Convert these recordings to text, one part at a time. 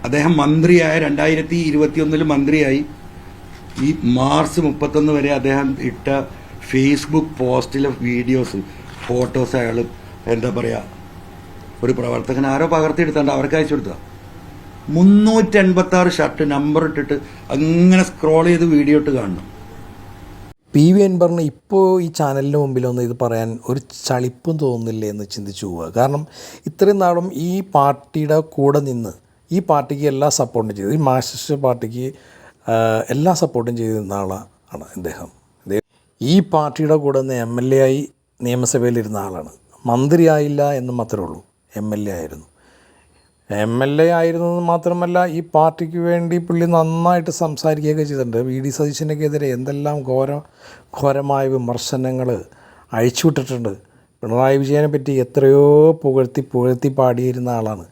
അദ്ദേഹം മന്ത്രിയായ 2021 മന്ത്രിയായി ഈ മാർച്ച് 31 വരെ അദ്ദേഹം ഇട്ട ഫേസ്ബുക്ക് പോസ്റ്റിലെ വീഡിയോസ് ഫോട്ടോസ് അയാൾ എന്താ പറയുക ഒരു പ്രവർത്തകൻ ആരോ പകർത്തിയെടുത്താണ്ട് അവർക്ക് അയച്ചു കൊടുത്ത 386 ഷർട്ട് നമ്പർ ഇട്ടിട്ട് അങ്ങനെ സ്ക്രോൾ ചെയ്ത് വീഡിയോ ഇട്ട് കാണണം. PV അൻവറിന് ഇപ്പോൾ ഈ ചാനലിന് മുമ്പിലൊന്നും ഇത് പറയാൻ ഒരു ചളിപ്പും തോന്നുന്നില്ലേ എന്ന് ചിന്തിച്ചു പോവുക. കാരണം ഇത്രയും നാളും ഈ പാർട്ടിയുടെ കൂടെ നിന്ന് ഈ പാർട്ടിക്ക് എല്ലാ സപ്പോർട്ടും ചെയ്തു, ഈ മാർക്സിസ്റ്റ് പാർട്ടിക്ക് എല്ലാ സപ്പോർട്ടും ചെയ്ത് നിന്ന ആളാണ് ഇദ്ദേഹം. ഈ പാർട്ടിയുടെ കൂടെ നിന്ന് MLA ആയി നിയമസഭയിലിരുന്ന ആളാണ്. മന്ത്രിയായില്ല എന്ന് മാത്രമേ ഉള്ളൂ, MLA ആയിരുന്നു. MLA ആയിരുന്നെന്ന് മാത്രമല്ല ഈ പാർട്ടിക്ക് വേണ്ടി പുള്ളി നന്നായിട്ട് സംസാരിക്കുകയൊക്കെ ചെയ്തിട്ടുണ്ട്. VD സതീശനെതിരെ എന്തെല്ലാം ഘോരമായ വിമർശനങ്ങൾ അഴിച്ചുവിട്ടിട്ടുണ്ട്. പിണറായി വിജയനെ പറ്റി എത്രയോ പുകഴ്ത്തി പാടിയിരുന്ന ആളാണ്.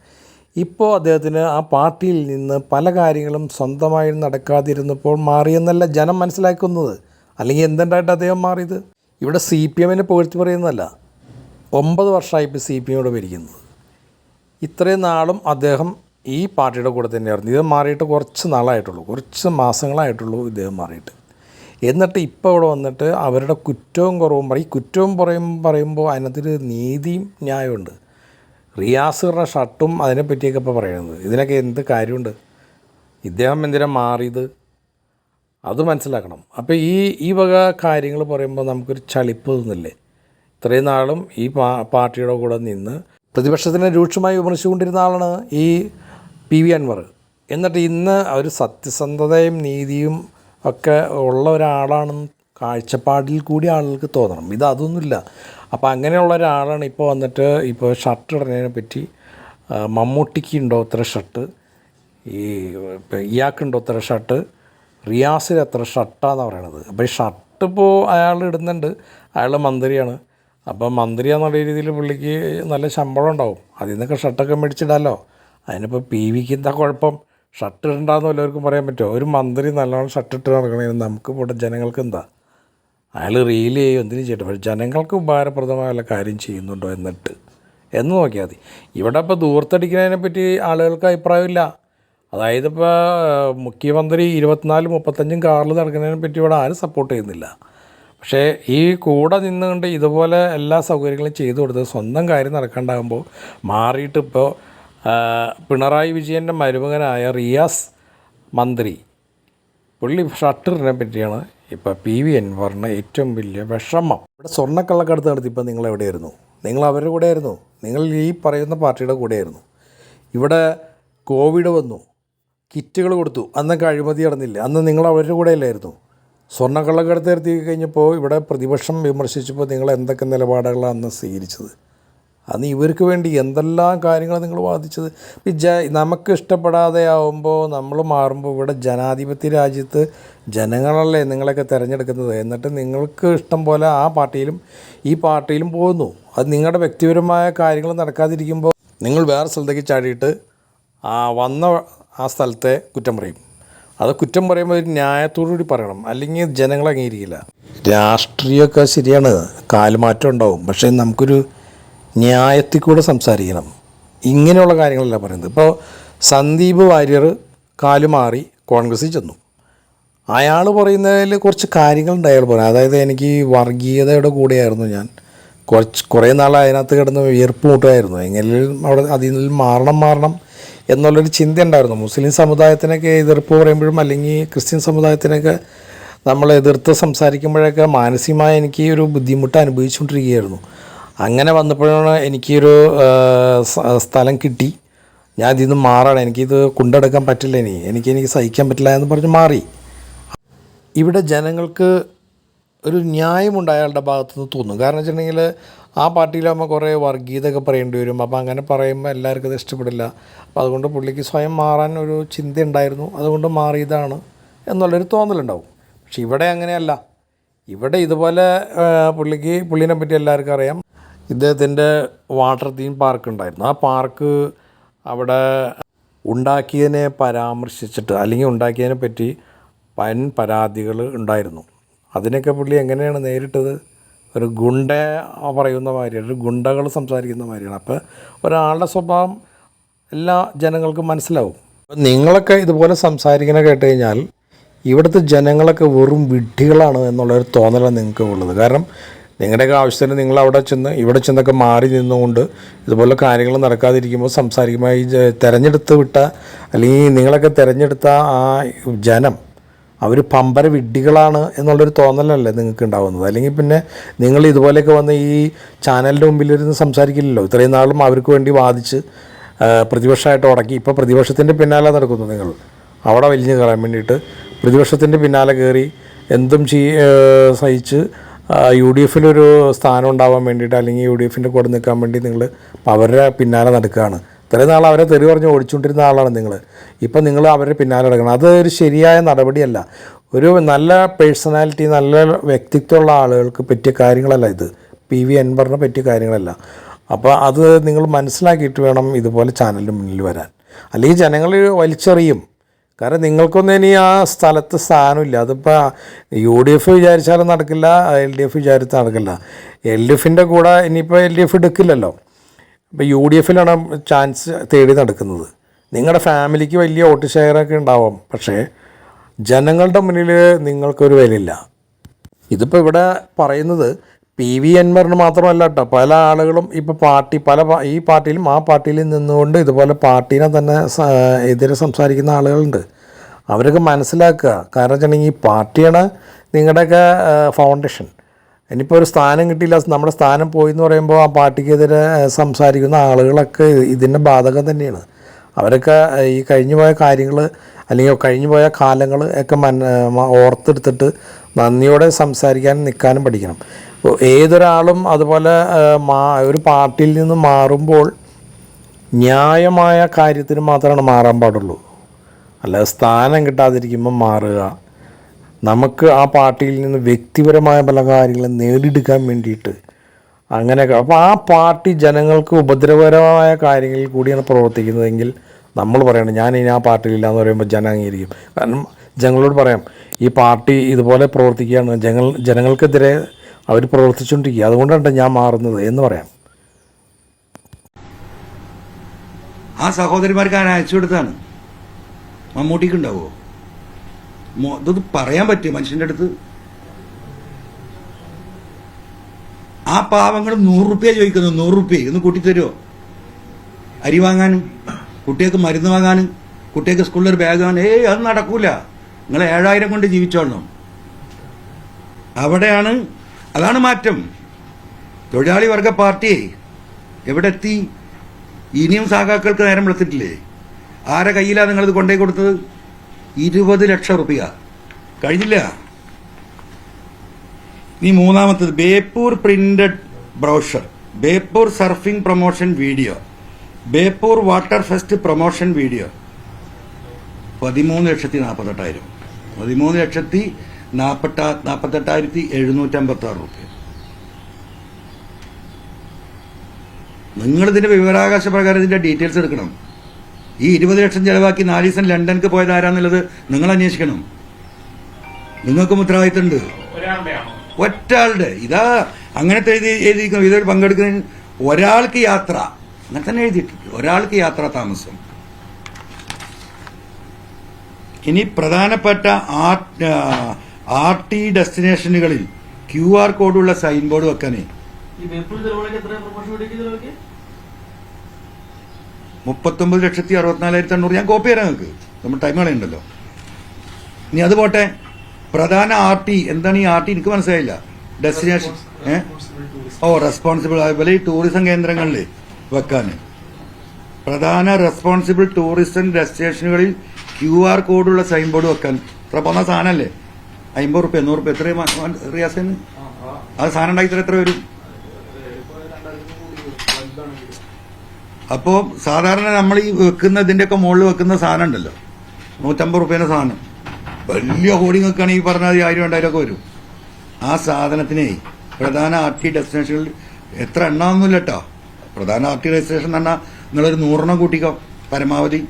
ഇപ്പോൾ അദ്ദേഹത്തിന് ആ പാർട്ടിയിൽ നിന്ന് പല കാര്യങ്ങളും സ്വന്തമായി നടക്കാതിരുന്നപ്പോൾ മാറിയെന്നല്ല ജനം മനസ്സിലാക്കുന്നത്. അല്ലെങ്കിൽ എന്തുണ്ടായിട്ട് അദ്ദേഹം മാറിയത്? ഇവിടെ CPMനെ പുകഴ്ത്തി പറയുന്നതല്ല, 9 വർഷമായി ഇപ്പോൾ CPM ഭരിക്കുന്നത്. ഇത്രയും നാളും അദ്ദേഹം ഈ പാർട്ടിയുടെ കൂടെ തന്നെയായിരുന്നു. ഇത് മാറിയിട്ട് കുറച്ച് നാളായിട്ടുള്ളൂ, കുറച്ച് മാസങ്ങളായിട്ടുള്ളൂ ഇദ്ദേഹം മാറിയിട്ട്. എന്നിട്ട് ഇപ്പോൾ ഇവിടെ വന്നിട്ട് അവരുടെ കുറ്റവും കുറവും പറയും. ഈ കുറ്റവും പറയുമ്പോൾ അതിനകത്തൊരു നീതിയും ന്യായമുണ്ട്. റിയാസുകളുടെ ഷർട്ടും അതിനെപ്പറ്റിയൊക്കെ ഇപ്പോൾ പറയുന്നത്, ഇതിനൊക്കെ എന്ത് കാര്യമുണ്ട്? ഇദ്ദേഹം എന്തിനാണ് മാറിയത് അത് മനസ്സിലാക്കണം. അപ്പോൾ ഈ വക കാര്യങ്ങൾ പറയുമ്പോൾ നമുക്കൊരു ചളിപ്പ് തോന്നില്ലേ? ഇത്രയും നാളും ഈ പാർട്ടിയുടെ കൂടെ നിന്ന് പ്രതിപക്ഷത്തിനെ രൂക്ഷമായി വിമർശിച്ചുകൊണ്ടിരുന്ന ആളാണ് ഈ PV അൻവർ. എന്നിട്ട് ഇന്ന് ഒരു സത്യസന്ധതയും നീതിയും ഒക്കെ ഉള്ള ഒരാളാണെന്ന് കാഴ്ചപ്പാടിൽ കൂടി ആളുകൾക്ക് തോന്നണം. അതൊന്നുമില്ല. അപ്പോൾ അങ്ങനെയുള്ള ഒരാളാണ് ഇപ്പോൾ വന്നിട്ട് ഇപ്പോൾ ഷർട്ട് ഇടുന്നതിനെ പറ്റി മമ്മൂട്ടിക്ക് ഉണ്ടോ ഇത്ര ഷർട്ട്, ഇയാൾക്കുണ്ടോ ഇത്ര ഷർട്ട്, റിയാസിന് എത്ര ഷർട്ടാണെന്ന് പറയണത്. അപ്പോൾ ഈ ഷർട്ട് ഇപ്പോൾ അയാൾ ഇടുന്നുണ്ട്, അയാൾ മന്ത്രിയാണ്. അപ്പം മന്ത്രിയാന്നുള്ള രീതിയിൽ പുള്ളിക്ക് നല്ല ശമ്പളം ഉണ്ടാവും, അതിൽ നിന്നൊക്കെ ഷർട്ടൊക്കെ മേടിച്ചിടാമല്ലോ. അതിനിപ്പോൾ PVക്ക് എന്താ കുഴപ്പം? ഷർട്ട് ഇടണ്ടെന്ന് വല്ലവർക്കും പറയാൻ പറ്റുമോ? ഒരു മന്ത്രി നല്ലോണം ഷർട്ട് ഇട്ട് നടക്കണമെങ്കിൽ നമുക്ക് ഇവിടെ ജനങ്ങൾക്ക് എന്താ? അയാൾ റീൽ ചെയ്യും, എന്തിനും ചെയ്യട്ടെ, പക്ഷേ ജനങ്ങൾക്ക് ഉപകാരപ്രദമായ വല്ല കാര്യം ചെയ്യുന്നുണ്ടോ എന്ന് നോക്കിയാൽ മതി. ഇവിടെ ഇപ്പോൾ ദൂർത്തടിക്കുന്നതിനെ പറ്റി ആളുകൾക്ക് അഭിപ്രായമില്ല. അതായത് ഇപ്പോൾ മുഖ്യമന്ത്രി 24-35 കാറിൽ നടക്കുന്നതിനെ പറ്റി ഇവിടെ ആരും സപ്പോർട്ട് ചെയ്യുന്നില്ല. പക്ഷേ ഈ കൂടെ നിന്നുകൊണ്ട് ഇതുപോലെ എല്ലാ സൗകര്യങ്ങളും ചെയ്തു കൊടുത്ത് സ്വന്തം കാര്യം നടക്കാണ്ടാകുമ്പോൾ മാറിയിട്ടിപ്പോൾ പിണറായി വിജയൻ്റെ മരുമകനായ റിയാസ് മന്ത്രി പുള്ളി ഷട്ടറിനെ പറ്റിയാണ് ഇപ്പോൾ PV അൻവറിന് ഏറ്റവും വലിയ വിഷമം. ഇവിടെ സ്വർണ്ണക്കള്ളക്കടത്ത് നടത്തിയപ്പോൾ നിങ്ങൾ എവിടെയായിരുന്നു? നിങ്ങൾ അവരുടെ കൂടെ ആയിരുന്നു, നിങ്ങൾ ഈ പറയുന്ന പാർട്ടിയുടെ കൂടെയായിരുന്നു. ഇവിടെ കോവിഡ് വന്നു, കിറ്റുകൾ കൊടുത്തു, അന്നൊക്കെ അഴിമതി നടന്നില്ല, അന്ന് നിങ്ങൾ അവരുടെ കൂടെ അല്ലായിരുന്നു. സ്വർണ്ണക്കള്ളക്കടത്ത് നടത്തി കഴിഞ്ഞപ്പോൾ ഇവിടെ പ്രതിപക്ഷം വിമർശിച്ചപ്പോൾ നിങ്ങൾ എന്തൊക്കെ നിലപാടുകളാണ് അന്ന് സ്വീകരിച്ചത്? അന്ന് ഇവർക്ക് വേണ്ടി എന്തെല്ലാം കാര്യങ്ങൾ നിങ്ങൾ വാദിച്ചത്? നമുക്ക് ഇഷ്ടപ്പെടാതെ ആവുമ്പോൾ നമ്മൾ മാറുമ്പോൾ ഇവിടെ ജനാധിപത്യ രാജ്യത്ത് ജനങ്ങളല്ലേ നിങ്ങളൊക്കെ തിരഞ്ഞെടുക്കുന്നത്. എന്നിട്ട് നിങ്ങൾക്ക് ഇഷ്ടം പോലെ ആ പാർട്ടിയിലും ഈ പാർട്ടിയിലും പോകുന്നു. അത് നിങ്ങളുടെ വ്യക്തിപരമായ കാര്യങ്ങൾ നടക്കാതിരിക്കുമ്പോൾ നിങ്ങൾ വേറെ സ്ഥലത്തേക്ക് ചാടിയിട്ട് വന്ന ആ സ്ഥലത്തെ കുറ്റം പറയും. അത് കുറ്റം പറയുമ്പോൾ ഒരു ന്യായത്തോടുകൂടി പറയണം, അല്ലെങ്കിൽ ജനങ്ങൾ അംഗീകരിക്കില്ല. രാഷ്ട്രീയമൊക്കെ ശരിയാണ്, കാലുമാറ്റം ഉണ്ടാവും, പക്ഷേ നമുക്കൊരു ന്യായത്തിൽ കൂടെ സംസാരിക്കണം. ഇങ്ങനെയുള്ള കാര്യങ്ങളല്ല പറയുന്നത്. ഇപ്പോൾ സന്ദീപ് വാര്യർ കാലുമാറി കോൺഗ്രസ്സിൽ ചെന്നു. അയാൾ പറയുന്നതിൽ കുറച്ച് കാര്യങ്ങളുണ്ട് അയാൾ പറയാം. അതായത് എനിക്ക് വർഗീയതയുടെ കൂടെയായിരുന്നു ഞാൻ, കുറേ നാൾ അതിനകത്ത് കിടന്ന് വിയർപ്പ് മുട്ടുമായിരുന്നു, എങ്ങനെയും അവിടെ അതിൽ നിന്ന് മാറണം എന്നുള്ളൊരു ചിന്ത ഉണ്ടായിരുന്നു. മുസ്ലിം സമുദായത്തിനൊക്കെ എതിർപ്പ് പറയുമ്പോഴും അല്ലെങ്കിൽ ക്രിസ്ത്യൻ സമുദായത്തിനൊക്കെ നമ്മൾ എതിർത്ത് സംസാരിക്കുമ്പോഴൊക്കെ മാനസികമായി എനിക്ക് ഒരു ബുദ്ധിമുട്ട് അനുഭവിച്ചുകൊണ്ടിരിക്കുകയായിരുന്നു. അങ്ങനെ വന്നപ്പോഴാണ് എനിക്കൊരു സ്ഥലം കിട്ടി, ഞാൻ ഇതിൽ നിന്ന് മാറണം, എനിക്കിത് കൊണ്ടെടുക്കാൻ പറ്റില്ല, എനിക്ക് സഹിക്കാൻ പറ്റില്ല എന്ന് പറഞ്ഞ് മാറി. ഇവിടെ ജനങ്ങൾക്ക് ഒരു ന്യായമുണ്ട് അയാളുടെ ഭാഗത്തുനിന്ന് തോന്നും. കാരണം വെച്ചിട്ടുണ്ടെങ്കിൽ ആ പാർട്ടിയിലാകുമ്പോൾ കുറേ വർഗീയതയൊക്കെ പറയേണ്ടി വരും. അപ്പോൾ അങ്ങനെ പറയുമ്പോൾ എല്ലാവർക്കും അത് ഇഷ്ടപ്പെടില്ല. അപ്പോൾ അതുകൊണ്ട് പുള്ളിക്ക് സ്വയം മാറാൻ ഒരു ചിന്ത ഉണ്ടായിരുന്നു, അതുകൊണ്ട് മാറിയതാണ് എന്നുള്ളൊരു തോന്നലുണ്ടാവും. പക്ഷെ ഇവിടെ അങ്ങനെയല്ല. ഇവിടെ ഇതുപോലെ പുള്ളിനെ പറ്റി എല്ലാവർക്കും അറിയാം. ഇദ്ദേഹത്തിൻ്റെ വാട്ടർ തീം പാർക്ക് ഉണ്ടായിരുന്നു. ആ പാർക്ക് അവിടെ ഉണ്ടാക്കിയതിനെ പരാമർശിച്ചിട്ട് അല്ലെങ്കിൽ ഉണ്ടാക്കിയതിനെ പറ്റി പരാതികൾ ഉണ്ടായിരുന്നു. അതിനൊക്കെ പുള്ളി എങ്ങനെയാണ് നേരിട്ടത്? ഒരു ഗുണ്ട പറയുന്ന മാതിരിയാണ്, ഒരു ഗുണ്ടകൾ സംസാരിക്കുന്ന മാതിരിയാണ്. അപ്പോൾ ഒരാളുടെ സ്വഭാവം എല്ലാ ജനങ്ങൾക്കും മനസ്സിലാവും. നിങ്ങളൊക്കെ ഇതുപോലെ സംസാരിക്കണ കേട്ട് കഴിഞ്ഞാൽ ഇവിടുത്തെ ജനങ്ങളൊക്കെ വെറും വിഡ്ഢികളാണ് എന്നുള്ളൊരു തോന്നലാണ് നിങ്ങൾക്ക് ഉള്ളത്. കാരണം നിങ്ങളുടെയൊക്കെ ആവശ്യത്തിന് നിങ്ങൾ അവിടെ ചെന്ന് ഇവിടെ ചെന്നൊക്കെ മാറി നിന്നുകൊണ്ട് ഇതുപോലെ കാര്യങ്ങൾ നടക്കാതിരിക്കുമ്പോൾ സംസാരിക്കുമ്പോൾ ഈ തിരഞ്ഞെടുത്ത് വിട്ട അല്ലെങ്കിൽ നിങ്ങളൊക്കെ തിരഞ്ഞെടുത്ത ആ ജനം അവർ പമ്പര വിഡ്ഢികളാണ് എന്നുള്ളൊരു തോന്നലല്ലേ നിങ്ങൾക്ക് ഉണ്ടാകുന്നത്. അല്ലെങ്കിൽ പിന്നെ നിങ്ങൾ ഇതുപോലെയൊക്കെ വന്ന് ഈ ചാനലിൻ്റെ മുമ്പിലിരുന്ന് സംസാരിക്കില്ലല്ലോ. ഇത്രയും നാളും അവർക്ക് വേണ്ടി വാദിച്ച് പ്രതിപക്ഷമായിട്ട് ഉടക്കി ഇപ്പോൾ പ്രതിപക്ഷത്തിൻ്റെ പിന്നാലെ നടക്കുന്നു. നിങ്ങൾ അവിടെ വലിഞ്ഞ് കയറാൻ വേണ്ടിയിട്ട് പ്രതിപക്ഷത്തിൻ്റെ പിന്നാലെ കയറി എന്തും സഹിച്ച് UDF ഒരു സ്ഥാനം ഉണ്ടാവാൻ വേണ്ടിയിട്ട് അല്ലെങ്കിൽ UDF കൂടെ നിൽക്കാൻ വേണ്ടി നിങ്ങൾ അവരുടെ പിന്നാലെ നടക്കുകയാണ്. ഇത്രയും നാൾ അവരെ തെറി പറഞ്ഞ് ഓടിച്ചുകൊണ്ടിരുന്ന ആളാണ് നിങ്ങൾ. ഇപ്പം നിങ്ങൾ അവരുടെ പിന്നാലെ നടക്കണം. അത് ഒരു ശരിയായ നടപടിയല്ല. ഒരു നല്ല പേഴ്സണാലിറ്റി നല്ല വ്യക്തിത്വമുള്ള ആളുകൾക്ക് പറ്റിയ കാര്യങ്ങളല്ല ഇത്. PV അൻവറിനെ പറ്റിയ കാര്യങ്ങളല്ല. അപ്പോൾ അത് നിങ്ങൾ മനസ്സിലാക്കിയിട്ട് വേണം ഇതുപോലെ ചാനലിന് മുന്നിൽ വരാൻ. അല്ലെങ്കിൽ ജനങ്ങൾ വലിച്ചെറിയും. കാരണം നിങ്ങൾക്കൊന്നും ഇനി ആ സ്ഥലത്ത് സ്ഥാനമില്ല. അതിപ്പോൾ UDF വിചാരിച്ചാലും നടക്കില്ല, LDF വിചാരിച്ചാൽ നടക്കില്ല. LDFൻ്റെ കൂടെ ഇനിയിപ്പോൾ LDF എടുക്കില്ലല്ലോ. ഇപ്പോൾ UDFലാണ് ചാൻസ് തേടി നടക്കുന്നത്. നിങ്ങളുടെ ഫാമിലിക്ക് വലിയ വോട്ട് ഷെയറൊക്കെ ഉണ്ടാവും, പക്ഷേ ജനങ്ങളുടെ മുന്നിൽ നിങ്ങൾക്കൊരു വിലയില്ല. ഇതിപ്പോൾ ഇവിടെ പറയുന്നത് PV അൻവറിന് മാത്രമല്ല കേട്ടോ. പല ആളുകളും ഇപ്പോൾ ഈ പാർട്ടിയിലും ആ പാർട്ടിയിലും നിന്നുകൊണ്ട് ഇതുപോലെ പാർട്ടീനെ തന്നെ എതിരെ സംസാരിക്കുന്ന ആളുകളുണ്ട്. അവരൊക്കെ മനസ്സിലാക്കുക. കാരണം വെച്ചിട്ടുണ്ടെങ്കിൽ ഈ പാർട്ടിയാണ് നിങ്ങളുടെയൊക്കെ ഫൗണ്ടേഷൻ. ഇനിയിപ്പോൾ ഒരു സ്ഥാനം കിട്ടിയില്ല, നമ്മുടെ സ്ഥാനം പോയി എന്ന് പറയുമ്പോൾ ആ പാർട്ടിക്കെതിരെ സംസാരിക്കുന്ന ആളുകളൊക്കെ ഇതിൻ്റെ ബാധകം തന്നെയാണ്. അവരൊക്കെ ഈ കഴിഞ്ഞു പോയ കാര്യങ്ങൾ അല്ലെങ്കിൽ കഴിഞ്ഞു പോയ കാലങ്ങൾ ഒക്കെ ഓർത്തെടുത്തിട്ട് നന്ദിയോടെ സംസാരിക്കാനും നിൽക്കാനും പഠിക്കണം. ഏതൊരാളും അതുപോലെ ഒരു പാർട്ടിയിൽ നിന്ന് മാറുമ്പോൾ ന്യായമായ കാര്യത്തിന് മാത്രമാണ് മാറാൻ പാടുള്ളൂ. അല്ലാതെ സ്ഥാനം കിട്ടാതിരിക്കുമ്പോൾ മാറുക, നമുക്ക് ആ പാർട്ടിയിൽ നിന്ന് വ്യക്തിപരമായ പല കാര്യങ്ങളും നേടിയെടുക്കാൻ വേണ്ടിയിട്ട് അങ്ങനെയൊക്കെ. അപ്പോൾ ആ പാർട്ടി ജനങ്ങൾക്ക് ഉപദ്രവകരമായ കാര്യങ്ങളിൽ കൂടിയാണ് പ്രവർത്തിക്കുന്നതെങ്കിൽ നമ്മൾ പറയണം ഞാൻ ഇനി ആ പാർട്ടിയിലില്ല എന്ന് പറയുമ്പോൾ ജനം അംഗീകരിക്കും. കാരണം ജനങ്ങളോട് പറയാം ഈ പാർട്ടി ഇതുപോലെ പ്രവർത്തിക്കുകയാണ്, ജനങ്ങൾക്കെതിരെ അവർ പ്രവർത്തിച്ചുകൊണ്ടിരിക്കുക, അതുകൊണ്ടാണ് ഞാൻ മാറുന്നത് എന്ന് പറയാം. ആ സഹോദരിമാർക്ക് ഞാൻ അയച്ചു കൊടുത്താണ്. മമ്മൂട്ടിക്ക് ഉണ്ടാവുമോ? ഇതൊന്ന് പറയാൻ പറ്റുമോ മനുഷ്യൻ്റെ അടുത്ത്? ആ പാവങ്ങൾ 100 റുപ്യ ചോദിക്കുന്നു. 100 റുപ്യ ഒന്ന് കൂട്ടിത്തരുമോ? അരി വാങ്ങാനും കുട്ടികൾക്ക് മരുന്ന് വാങ്ങാനും കുട്ടികൾക്ക് സ്കൂളിലൊരു ബാഗ് വാങ്ങാൻ അത് നടക്കൂല. നിങ്ങൾ 7000 കൊണ്ട് ജീവിച്ചോളണം. അതാണ് മാറ്റം. തൊഴിലാളി വർഗ പാർട്ടി എവിടെ എത്തി? ഇനിയും സഹാക്കൾക്ക് നേരം വെളുത്തിട്ടില്ലേ? ആരെ കയ്യിലാണ് നിങ്ങളിത് കൊണ്ടേ കൊടുത്തത്? 20 ലക്ഷം റുപ്യ കഴിഞ്ഞില്ല. ഇനി മൂന്നാമത്തത് Beypore printed brochure, Beypore surfing promotion video, Beypore water fest promotion video 13,48,000. 13,48,756 റുപ്യ. നിങ്ങളിതിന്റെ വിവരാവകാശ പ്രകാരം ഇതിന്റെ ഡീറ്റെയിൽസ് എടുക്കണം. ഈ 20 ലക്ഷം ചെലവാക്കി 4 ദിവസം ലണ്ടനിക്ക് പോയത് ആരാന്നുള്ളത് നിങ്ങൾ അന്വേഷിക്കണം. നിങ്ങൾക്കും ഉത്തരവാദിത്തമുണ്ട്. ഒറ്റാളുടെ ഇതാ അങ്ങനത്തെ എഴുതിയിരിക്കുന്നു. ഇതൊരു പങ്കെടുക്കുന്നതിന് ഒരാൾക്ക് യാത്ര അങ്ങനെ തന്നെ എഴുതിയിട്ടുണ്ട്. ഒരാൾക്ക് യാത്രാ താമസം. ഇനി പ്രധാനപ്പെട്ട RT ഡെസ്റ്റിനേഷനുകളിൽ QR കോഡുള്ള സൈൻ ബോർഡ് വെക്കാനേ 39,64,800. ഞാൻ കോപ്പി തരാം നിങ്ങൾക്ക്, നമ്മൾ ടൈം കളയുണ്ടല്ലോ. ഇനി അത് പോട്ടെ. പ്രധാന RT എന്താണ് ഈ RT? എനിക്ക് മനസ്സിലായില്ല. Destination responsible. അതുപോലെ ഈ ടൂറിസം കേന്ദ്രങ്ങളിൽ വെക്കാൻ പ്രധാന റെസ്പോൺസിബിൾ ടൂറിസം ഡെസ്റ്റിനേഷനുകളിൽ QR കോഡുള്ള സൈൻ ബോർഡ് വെക്കാൻ. ഇത്ര പോന്ന സാധനമല്ലേ? 50 റുപ്യ 100 റുപ്യ എത്രയും റിയാസിന് അത് സാധനം ഉണ്ടാക്കി എത്ര വരും? അപ്പോൾ സാധാരണ നമ്മൾ ഈ വെക്കുന്ന ഇതിൻ്റെയൊക്കെ മുകളിൽ വെക്കുന്ന സാധനം ഉണ്ടല്ലോ, 150 റുപ്യേൻ്റെ സാധനം, വലിയ ഹോർഡിങ് വെക്കുകയാണ്. ഈ പറഞ്ഞാൽ 1000-2000 ഒക്കെ വരും. ആ സാധനത്തിനെ പ്രധാന RT ഡെസ്റ്റിനേഷനിൽ എത്ര എണ്ണമൊന്നുമില്ല കേട്ടോ. പ്രധാന RT ഡെസ്റ്റിനേഷൻ എന്ന് പറഞ്ഞാൽ നിങ്ങളൊരു 100 കൂട്ടിക്കോ പരമാവധി,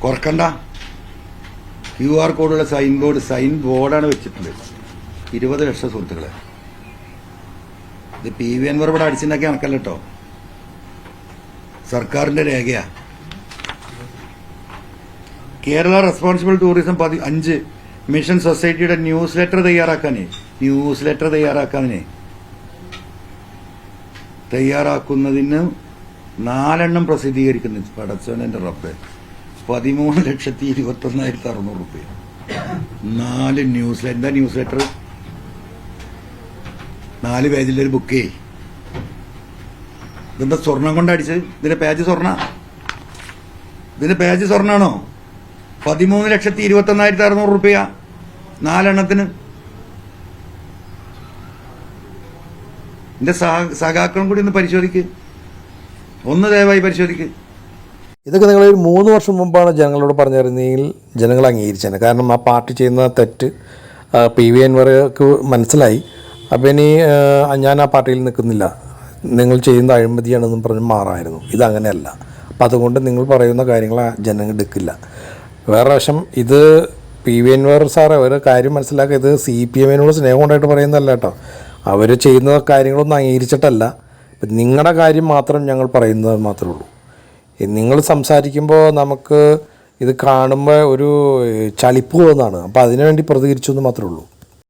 കുറക്കണ്ട. QR കോഡുള്ള സൈൻ ബോർഡാണ് വെച്ചിട്ടുള്ളത്. 20 ലക്ഷം സുഹൃത്തുക്കളെ. ഇത് PV അൻവർ ഇവിടെ അടിച്ചിട്ടുണ്ടാക്കി കണക്കല്ല കേട്ടോ, സർക്കാരിന്റെ രേഖയാ. കേരള റെസ്പോൺസിബിൾ ടൂറിസം 5 മിഷൻ സൊസൈറ്റിയുടെ ന്യൂസ് ലെറ്റർ തയ്യാറാക്കുന്നതിന് 4 പ്രസിദ്ധീകരിക്കുന്നു. പടച്ചോനെ റബ്ബെ, 13,21,600 രൂപ. 4 ന്യൂസ് ലെറ്റർ. എന്താ ന്യൂസ് ലെറ്റർ? 4 പേജിലൊരു ബുക്കേ. ഇതെന്താ സ്വർണം കൊണ്ടടിച്ച്? ഇതിന്റെ പേജ് സ്വർണ്ണാണോ? 13,21,600 രൂപ 4 എണ്ണത്തിന്. എന്റെ സഖാക്കളും കൂടി ഒന്ന് പരിശോധിക്ക്, ദയവായി പരിശോധിക്ക്. ഇതൊക്കെ നിങ്ങൾ ഒരു 3 വർഷം മുമ്പാണ് ജനങ്ങളോട് പറഞ്ഞിരുന്നെങ്കിൽ ജനങ്ങൾ അംഗീകരിച്ചത്. കാരണം ആ പാർട്ടി ചെയ്യുന്ന തെറ്റ് PV അൻവർക്ക് മനസ്സിലായി. അപ്പോൾ ഇനി ഞാൻ ആ പാർട്ടിയിൽ നിൽക്കുന്നില്ല, നിങ്ങൾ ചെയ്യുന്ന അഴിമതിയാണെന്നും പറഞ്ഞ് മാറായിരുന്നു. ഇതങ്ങനെയല്ല. അപ്പം അതുകൊണ്ട് നിങ്ങൾ പറയുന്ന കാര്യങ്ങൾ ജനങ്ങൾ എടുക്കില്ല. വേറെ വശം ഇത് PV അൻവർ സാർ അവർ കാര്യം മനസ്സിലാക്കുക, ഇത് CPM-നോട് സ്നേഹം കൊണ്ടായിട്ട് പറയുന്നതല്ല കേട്ടോ. അവർ ചെയ്യുന്ന കാര്യങ്ങളൊന്നും അംഗീകരിച്ചിട്ടല്ല. നിങ്ങളുടെ കാര്യം മാത്രം ഞങ്ങൾ പറയുന്നത് മാത്രമേ ഉള്ളൂ. നിങ്ങൾ സംസാരിക്കുമ്പോൾ നമുക്ക് ഇത് കാണുമ്പോൾ ഒരു ചളിപ്പ് തോന്നാണ്. അപ്പോൾ അതിനുവേണ്ടി പ്രതികരിച്ചു എന്ന് മാത്രമേ ഉള്ളൂ.